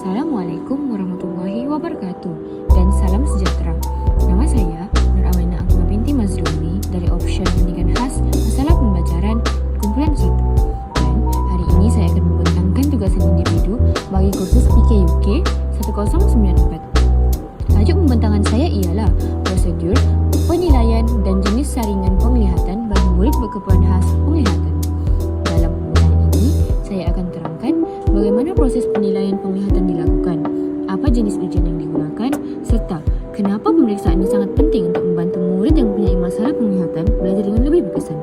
Assalamualaikum warahmatullahi wabarakatuh dan salam sejahtera. Nama saya Nur Aminah Akmal binti Mazlumi dari Option Pendidikan Khas Masalah Pembelajaran Kumpulan 1. Dan hari ini saya akan membentangkan tugasan individu bagi kursus PKUK 1094. Tajuk pembentangan saya ialah prosedur, penilaian dan jenis saringan penglihatan bagi murid berkeperluan khas penglihatan. Dalam pembukaan ini, saya akan terangkan bagaimana proses penilaian penglihatan dilakukan, apa jenis ujian yang digunakan, serta kenapa pemeriksaan ini sangat penting untuk membantu murid yang mempunyai masalah penglihatan belajar dengan lebih berkesan.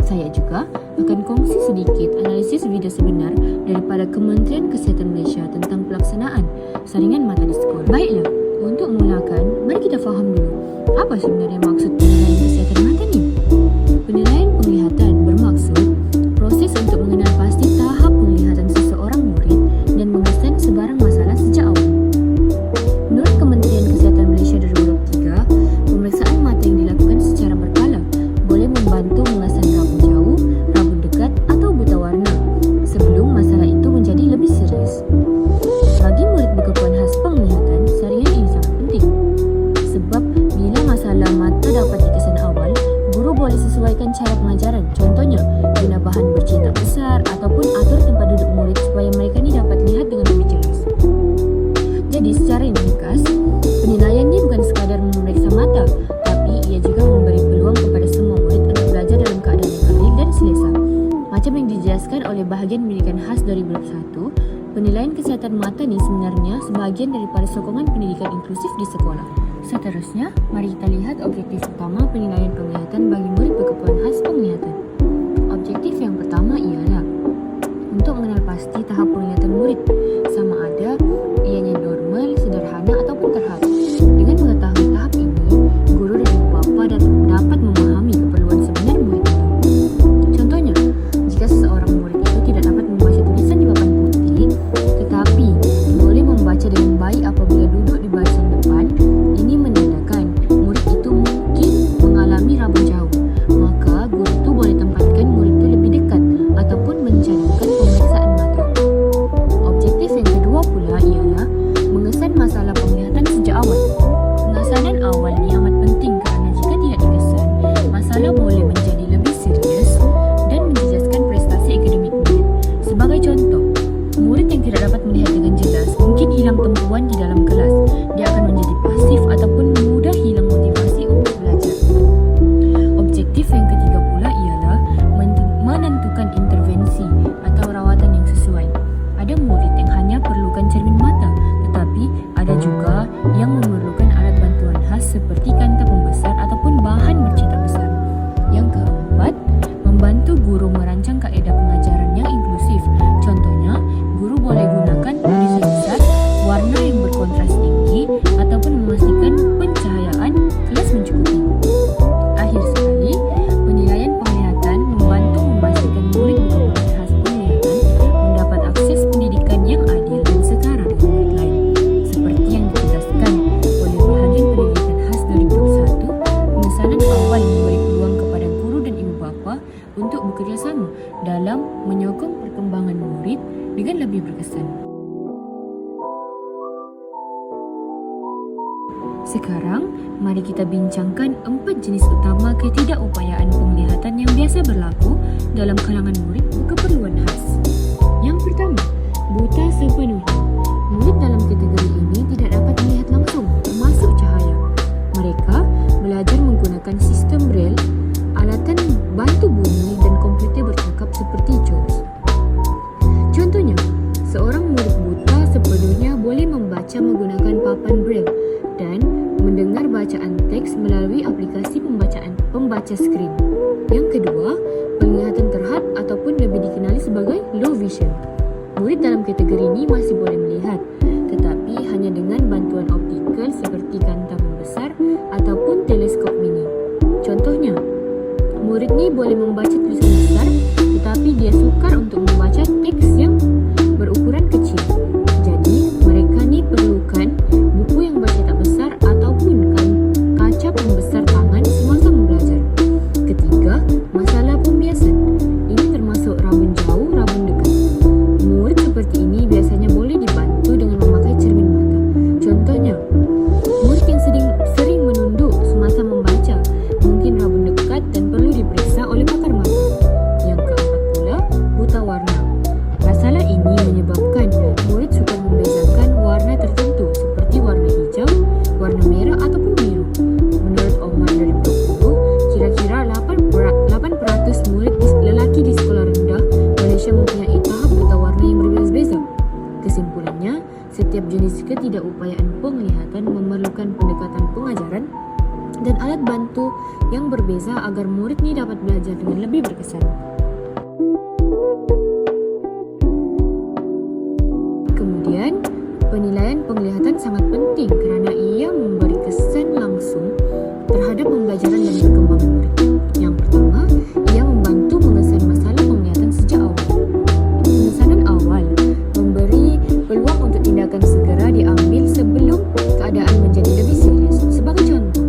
Saya juga akan kongsi sedikit analisis video sebenar daripada Kementerian Kesihatan Malaysia tentang pelaksanaan saringan mata di sekolah. Baiklah, untuk memulakan, mari kita faham dulu apa sebenarnya maksud penilaian kesihatan mata ni. Penilaian penglihatan bermaksud proses untuk mengenal pasti tahap penglihatan seseorang murid dan mengesan sebarang masalah sejak awal. Menurut Kementerian Kesihatan Malaysia 2023, pemeriksaan mata yang dilakukan secara berkala boleh membantu mengesan rabun jauh, rabun dekat atau buta warna sebelum masalah itu menjadi lebih serius. Bagi murid berkeperluan khas penglihatan, saringan ini sangat penting. Sebab bila masalah mata dapat dikesan awal, guru boleh sesuaikan cara pengajaran. Contohnya, guna bahan bercetak besar ataupun atur tempat duduk murid supaya mereka ni dapat lihat dengan lebih jelas. Jadi secara ringkas, penilaian ni bukan sekadar memeriksa mata, tapi ia juga memberi peluang kepada semua murid untuk belajar dalam keadaan yang adil dan selesa. Macam yang dijelaskan oleh bahagian pendidikan khas 2021, penilaian kesihatan mata ni sebenarnya sebahagian daripada sokongan pendidikan inklusif di sekolah. Seterusnya, mari kita lihat objektif utama penilaian penglihatan bagi murid berkeperluan khas penglihatan. Objektif yang pertama ialah untuk mengenal pasti tahap penglihatan murid, sama ada ianya normal, sederhana ataupun terhad. Dengan mengetahui tahap ini, guru dan ibu bapa dapat memahami keperluan sebenar murid itu. Contohnya, jika seseorang murid itu tidak dapat membaca tulisan di papan putih, tetapi boleh membaca dengan baik apabila duduk di barisan depan, ini menandakan murid itu mungkin mengalami rabun jauh. Maka guru itu boleh tempatkan murid itu lebih dekat ataupun menjalankan pemeriksaan mata. Objektif yang kedua pula ialah mengesan masalah penglihatan sejak awal. Pengesanan awal ni amat penting kerana jika tidak dikesan, masalah boleh menjadi lebih serius dan menjejaskan prestasi akademik murid. Sebagai contoh, murid yang tidak dapat melihat dengan jelas mungkin hilang tumpuan di dalam kelas. Dia akan menjadi pasif ataupun mudah hilang motivasi untuk belajar. Objektif yang ketiga pula ialah menentukan intervensi atau rawatan yang sesuai. Ada murid yang hanya perlukan cermin mata, tetapi ada juga yang memerlukan alat bantuan khas seperti kanta pembesar ataupun bahan bercetak besar. Yang keempat, membantu guru merancang kaedah pengajaran yang inklusif. Contohnya, guru boleh gunakan tulisan besar, warna yang berkontras tinggi ataupun memastikan pencahayaan kelas mencukupi. Akhir sekali, penilaian penglihatan membantu memastikan murid berkeperluan khas penglihatan mendapat akses pendidikan yang adil dan setara dengan murid lain. Seperti yang ditegaskan oleh bahagian pendidikan khas 2021, pengesanan awal memberi peluang kepada guru dan ibu bapa untuk bekerjasama dalam menyokong perkembangan murid dengan lebih berkesan. Sekarang, mari kita bincangkan 4 jenis utama ketidakupayaan penglihatan yang biasa berlaku dalam kalangan murid berkeperluan khas. Yang pertama, buta sepenuhnya. Murid dalam kategori ini tidak dapat melihat langsung, termasuk cahaya. Mereka belajar menggunakan sistem braille, alatan bantu bunyi dan komputer bercakap seperti JAWS. Contohnya, seorang murid buta sepenuhnya boleh membaca menggunakan papan braille dan mendengar bacaan teks melalui aplikasi pembaca skrin. Yang kedua, penglihatan terhad ataupun lebih dikenali sebagai low vision. Murid dalam kategori ini masih boleh melihat, tetapi hanya dengan bantuan optikal seperti kanta membesar ataupun teleskop mini. Contohnya, murid ni boleh membaca tulisan besar, tetapi dia sukar untuk membaca teks yang berukuran kecil. Jadi, mereka ni perlukan buku yang bercetak besar ataupun kaca pembesar tangan semasa membelajar. Ketiga, masalah pembiasan. Ini termasuk rabun jauh, rabun dekat. Murid seperti ini biasanya boleh dibantu dengan memakai yang berbeza agar murid ni dapat belajar dengan lebih berkesan. Kemudian, penilaian penglihatan sangat penting kerana ia memberi kesan langsung terhadap pembelajaran dan perkembangan murid. Yang pertama, ia membantu mengesan masalah penglihatan sejak awal. Pengesanan awal memberi peluang untuk tindakan segera diambil sebelum keadaan menjadi lebih serius. Sebagai contoh,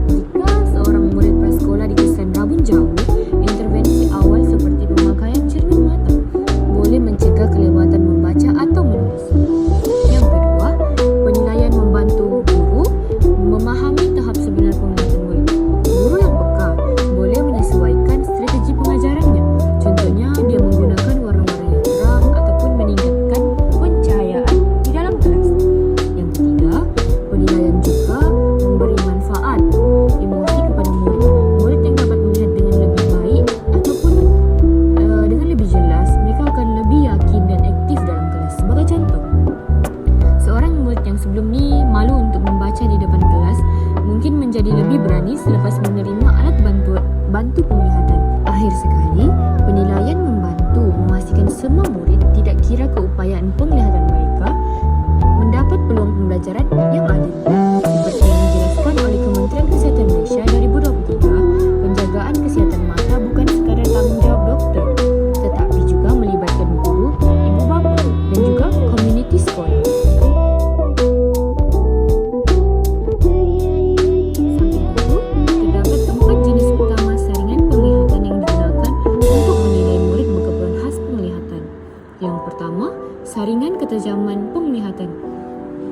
jika seorang murid prasekolah dikesan rabun jauh, intervensi awal seperti pemakaian cermin mata boleh mencegah kelewatan membaca atau menulis. Yang kedua, penilaian membantu guru memahami tahap sebenar penglihatan murid. Guru yang peka boleh menyesuaikan strategi pengajarannya. Contohnya, dia menggunakan warna-warna yang terang ataupun meningkatkan pencahayaan di dalam kelas. Yang ketiga, penilaian juga memberi manfaat emosi kepada murid. Murid yang dapat melihat dengan lebih baik ataupun dengan lebih jelas, mereka akan lebih yakin dan aktif dalam kelas. Sebagai contoh, seorang murid yang sebelum ni malu untuk membaca di depan kelas mungkin menjadi lebih berani selepas menerima alat bantu penglihatan. Akhir sekali, penilaian membantu memastikan semua murid, tidak kira keupayaan penglihatan mereka, mendapat peluang pembelajaran yang adil. Seperti yang dijelaskan oleh Kementerian Kesihatan Malaysia 2023, penjagaan kesihatan mata bukan sekadar tanggungjawab doktor, tetapi juga melibatkan guru, ibu bapa dan juga komuniti sekolah. Samping itu, terdapat 4 jenis utama saringan penglihatan yang digunakan untuk menilai murid berkebutuhan khas penglihatan. Yang pertama, saringan ketajaman penglihatan.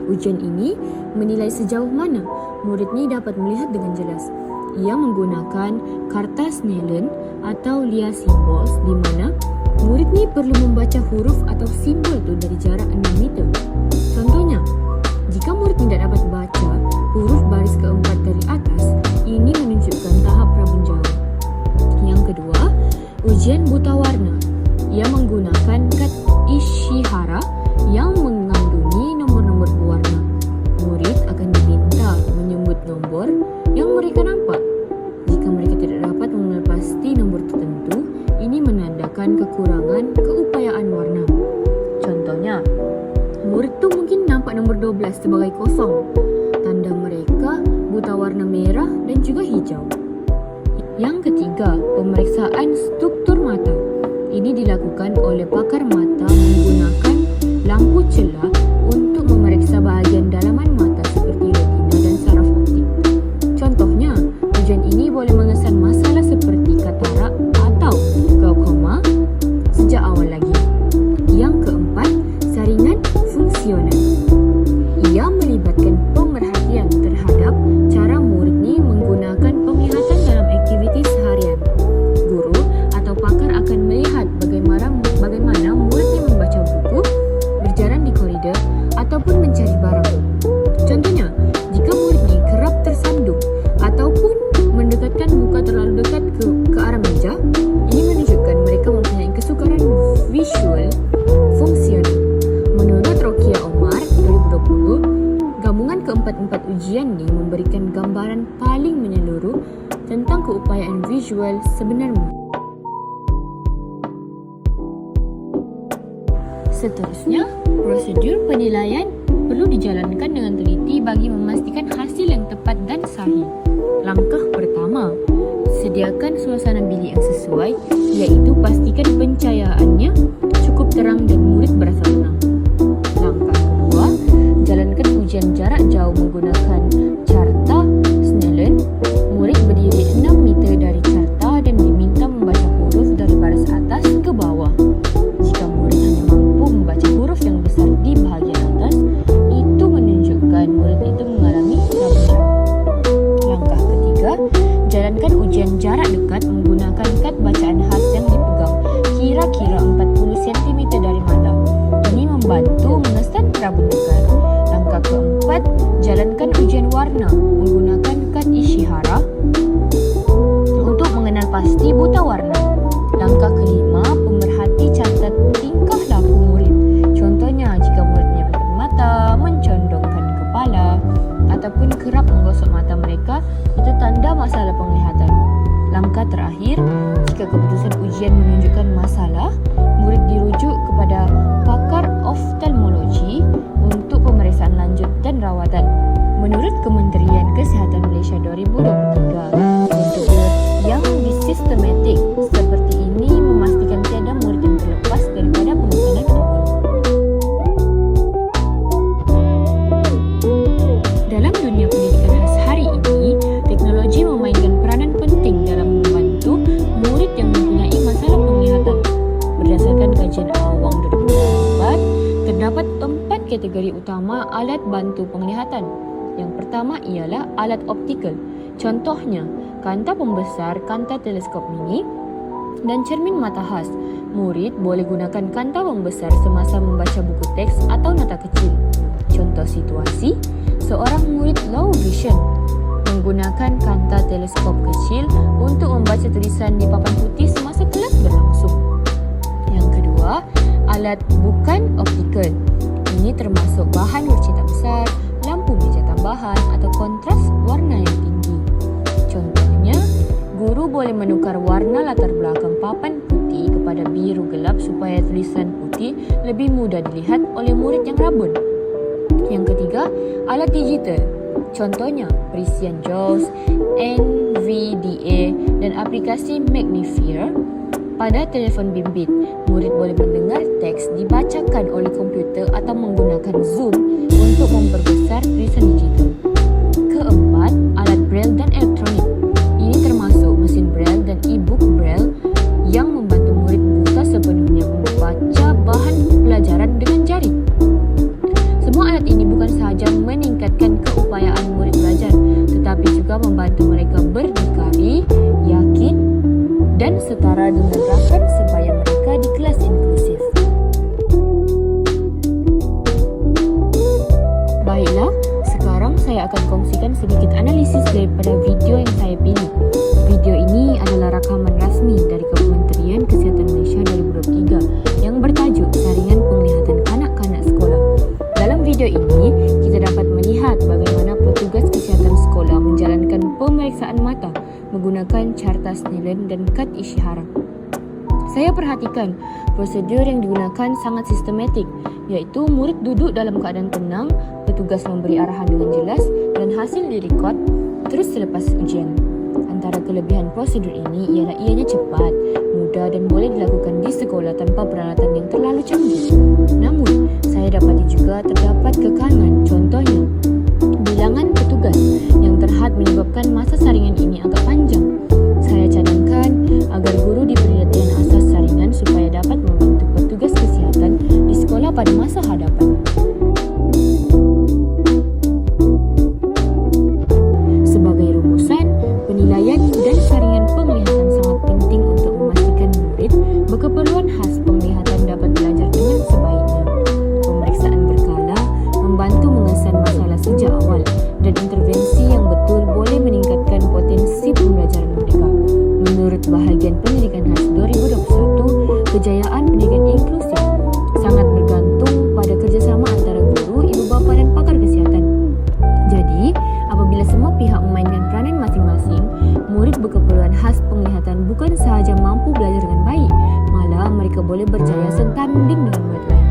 Ujian ini menilai sejauh mana murid ni dapat melihat dengan jelas. Ia menggunakan karta Snellen atau Lia Symbols di mana murid ni perlu membaca huruf atau simbol tu dari jarak 6 meter. Contohnya, jika murid tidak dapat baca huruf baris keempat dari atas, ini menunjukkan tahap rabun jauh. Yang kedua, ujian buta warna. Ia menggunakan kad Ishihara yang mengandungi nombor-nombor berwarna. Murid akan diminta menyebut nombor yang mereka nampak. Jika mereka tidak dapat mengenal pasti nombor tertentu, ini menandakan kekurangan keupayaan warna. Contohnya, murid tu mungkin nampak nombor 12 sebagai kosong. Tanda mereka buta warna merah dan juga hijau. Yang ketiga, pemeriksaan struktur mata. Ini dilakukan oleh pakar mata menggunakan lampu celah untuk memeriksa bahagian dalaman mata seperti retina dan saraf optik. Contohnya, ujian ini boleh mengesan masalah seperti katarak atau glaukoma sejak awal lagi. Yang keempat, saringan fungsional. Ia melibatkan pemerhatian terhadap cara murid ni menggunakan penglihatan dalam aktiviti seharian. Guru atau pakar akan melihat bagaimana murid ni membaca buku, berjalan di koridor ataupun mencari barang. Contohnya, jika murid ni kerap tersandung ataupun mendekatkan muka terlalu dekat ke arah meja, ini menunjukkan mereka mempunyai kesukaran visual fungsional. Menurut Rokia Omar 2020, gabungan keempat-empat ujian ni memberikan gambaran paling menyeluruh tentang keupayaan visual sebenarnya. Seterusnya, prosedur penilaian perlu dijalankan dengan teliti bagi memastikan hasil yang tepat dan sahih. Langkah pertama, sediakan suasana bilik yang sesuai, iaitu pastikan pencahayaannya cukup terang dan murid berasa tenang. Langkah kedua, jalankan ujian jarak jauh menggunakan carta Snellen. Murid berdiri 6 meter dari carta dan diminta membaca huruf dari baris atas ke bawah. Jika murid hanya mampu membaca huruf yang besar di bahagian atas, itu menunjukkan murid itu mengalami rabun jauh. Langkah ketiga, jalankan ujian jarak dekat menggunakan kad bacaan khas yang dipegang kira-kira 40 cm dari mata. Ini membantu mengesan rabun dekat. Langkah keempat, jalankan ujian warna menggunakan kad Ishihara untuk mengenal pasti buta warna. Langkah kelima, pemerhati catat tingkah laku murid. Contohnya, jika muridnya menutup mata, mencondongkan kepala ataupun kerap menggosok mata mereka, itu tanda masalah penglihatan. ujian menunjukkan masalah, murid dirujuk kepada pakar oftalmologi untuk pemeriksaan lanjut dan rawatan. Menurut Kementerian Kesihatan Malaysia 2023, prosedur yang sistematik seperti ini memastikan tiada murid yang terlepas daripada penekanan awal. Dalam dunia pendidikan khas hari ini, teknologi memainkan peranan penting dalam membantu murid yang mempunyai masalah penglihatan. Berdasarkan kajian Awang 2024, terdapat 4 kategori utama alat bantu penglihatan. Yang pertama ialah alat optikal. Contohnya, kanta pembesar, kanta teleskop mini dan cermin mata khas. Murid boleh gunakan kanta pembesar semasa membaca buku teks atau nota kecil. Contoh situasi, seorang murid low vision menggunakan kanta teleskop kecil untuk membaca tulisan di papan putih semasa kelas berlangsung. Yang kedua, alat bukan optikal. Ini termasuk bahan bercetak besar, lampu meja tambahan atau kontras warna yang tinggi. Contohnya, guru boleh menukar warna latar belakang papan putih kepada biru gelap supaya tulisan putih lebih mudah dilihat oleh murid yang rabun. Yang ketiga, alat digital. Contohnya, perisian JAWS, NVDA dan aplikasi Magnifier. Pada telefon bimbit, murid boleh mendengar teks dibacakan oleh komputer atau menggunakan Zoom untuk memperbesar tulisan digital. Keempat, alat braille dan elektronik. Ini termasuk mesin braille dan e-book braille yang membantu murid buta sepenuhnya membaca bahan pelajaran dengan jari. Semua alat ini bukan sahaja meningkatkan keupayaan murid belajar, tetapi juga membantu mereka berdikari, yakin dan setara dengan rakan sebaya mereka di kelas inklusif. Baiklah, sekarang saya akan kongsikan sedikit analisis daripada video yang saya pilih. Video ini adalah rakaman rasmi dari Kementerian Kesihatan Malaysia 2023 yang bertajuk Saringan Penglihatan Kanak-kanak Sekolah. Dalam video ini, kita dapat melihat bagaimana petugas kesihatan sekolah menjalankan pemeriksaan mata menggunakan carta Snellen dan kad isyarat. Saya perhatikan prosedur yang digunakan sangat sistematik, iaitu murid duduk dalam keadaan tenang, petugas memberi arahan dengan jelas dan hasil direkod terus selepas ujian. Antara kelebihan prosedur ini ialah ianya cepat, mudah dan boleh dilakukan di sekolah tanpa peralatan yang terlalu canggih. Namun, saya dapati juga terdapat kekangan, contohnya bilangan petugas yang terhad menyebabkan masa saringan ini agak panjang. Saya cadangkan agar guru diberi latihan asas saringan supaya dapat membantu petugas kesihatan di sekolah pada masa hadapan. Sebagai rumusan, penilaian dan saringan penglihatan sangat penting untuk memastikan murid berkeperluan khas penglihatan dapat belajar dengan sebaiknya. Pemeriksaan berkala membantu mengesan masalah sejak awal dan intervensi yang betul boleh meningkatkan potensi pembelajaran mereka. Menurut bahagian pendidikan khas 2021, kejayaan pendidikan inklusif sangat bergantung pada kerjasama antara guru, ibu bapa dan pakar kesihatan. Jadi, apabila semua pihak memainkan peranan masing-masing, murid berkeperluan khas penglihatan bukan sahaja mampu belajar dengan baik, malah mereka boleh berjaya setanding dengan murid lain.